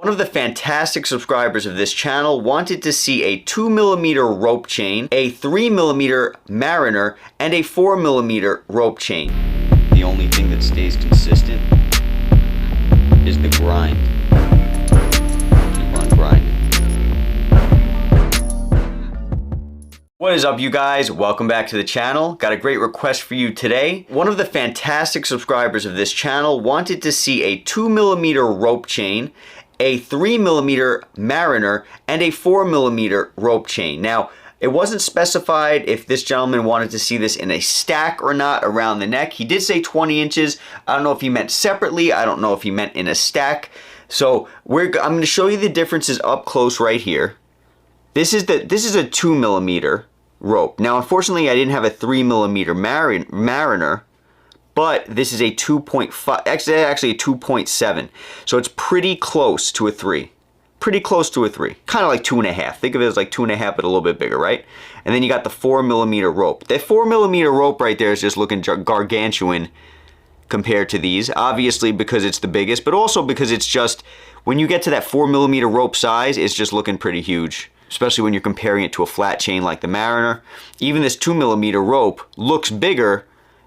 One of the fantastic subscribers of this channel wanted to see a 2mm rope chain, a 3mm Mariner, and a 4mm rope chain. The only thing that stays consistent is the grind. Keep on grinding. What is up, you guys? Welcome back to the channel. Got a great request for you today. One of the fantastic subscribers of this channel wanted to see a 2mm rope chain, a 3mm Mariner, and a 4mm rope chain. Now, it wasn't specified if this gentleman wanted to see this in a stack or not around the neck. He did say 20 inches. I don't know if he meant separately. I don't know if he meant in a stack. So I'm going to show you the differences up close right here. This is a 2mm rope. Now, unfortunately, I didn't have a 3mm Mariner, but this is a 2.5, actually a 2.7. So it's pretty close to a 3. Pretty close to a 3. Kind of like 2.5. Think of it as like 2.5, but a little bit bigger, right? And then you got the 4mm rope. That 4mm rope right there is just looking gargantuan compared to these. Obviously because it's the biggest, but also because it's just, when you get to that 4mm rope size, it's just looking pretty huge. Especially when you're comparing it to a flat chain like the Mariner. Even this 2mm rope looks bigger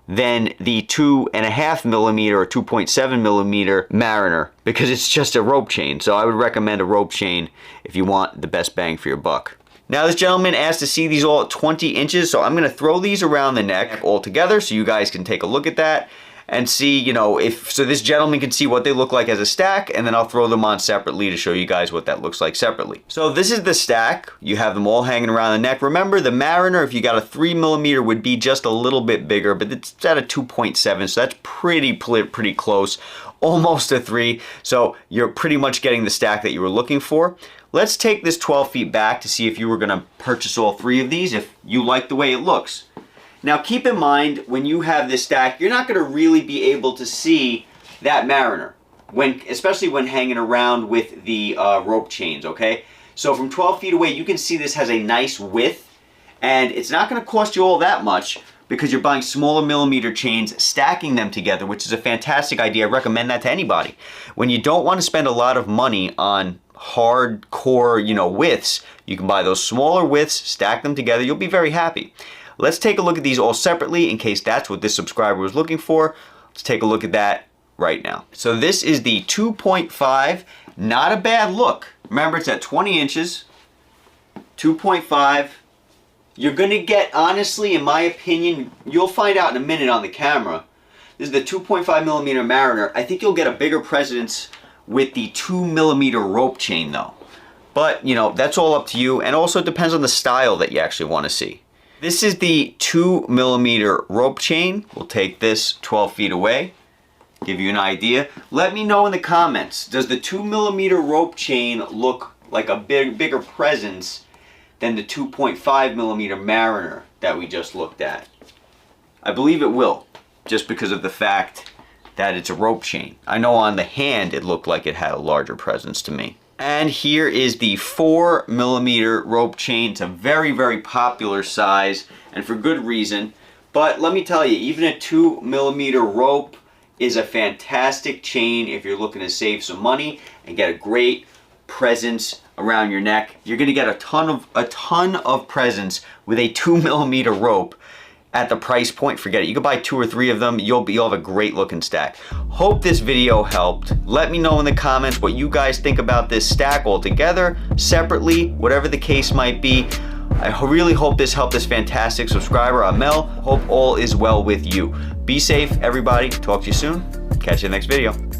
than the 2.5mm or 2.7mm Mariner because it's just a rope chain. So I would recommend a rope chain if you want the best bang for your buck. Now, this gentleman asked to see these all at 20 inches, so I'm going to throw these around the neck all together so you guys can take a look at that and see, you know, so this gentleman can see what they look like as a stack, and then I'll throw them on separately to show you guys what that looks like separately. So this is the stack. You have them all hanging around the neck. Remember, the Mariner, if you got a 3mm, would be just a little bit bigger, but it's at a 2.7, so that's pretty close, almost a 3. So you're pretty much getting the stack that you were looking for. Let's take this 12 feet back to see if you were going to purchase all 3 of these, if you like the way it looks. Now keep in mind, when you have this stack, you're not going to really be able to see that Mariner, especially when hanging around with the rope chains, okay? So from 12 feet away, you can see this has a nice width, and it's not going to cost you all that much because you're buying smaller millimeter chains, stacking them together, which is a fantastic idea. I recommend that to anybody. When you don't want to spend a lot of money on hardcore, you know, widths, you can buy those smaller widths, stack them together, you'll be very happy. Let's take a look at these all separately in case that's what this subscriber was looking for. Let's take a look at that right now. So this is the 2.5, not a bad look. Remember, it's at 20 inches, 2.5. You're gonna get, honestly, in my opinion, you'll find out in a minute on the camera. This is the 2.5mm Mariner. I think you'll get a bigger presence with the 2mm rope chain though. But, you know, that's all up to you, and also it depends on the style that you actually want to see. This is the 2mm rope chain. We'll take this 12 feet away, give you an idea. Let me know in the comments, does the 2mm rope chain look like a bigger presence than the 2.5mm Mariner that we just looked at? I believe it will, just because of the fact that it's a rope chain. I know on the hand it looked like it had a larger presence to me. And here is the 4mm rope chain. It's a very popular size, and for good reason. But let me tell you, even a 2mm rope is a fantastic chain if you're looking to save some money and get a great presence around your neck. You're gonna get a ton of presence with a 2mm rope. At the price point, forget it. You can buy 2 or 3 of them. You'll have a great looking stack. Hope this video helped. Let me know in the comments what you guys think about this stack altogether, separately, whatever the case might be. I really hope this helped this fantastic subscriber, Amel. Hope all is well with you. Be safe, everybody. Talk to you soon. Catch you in the next video.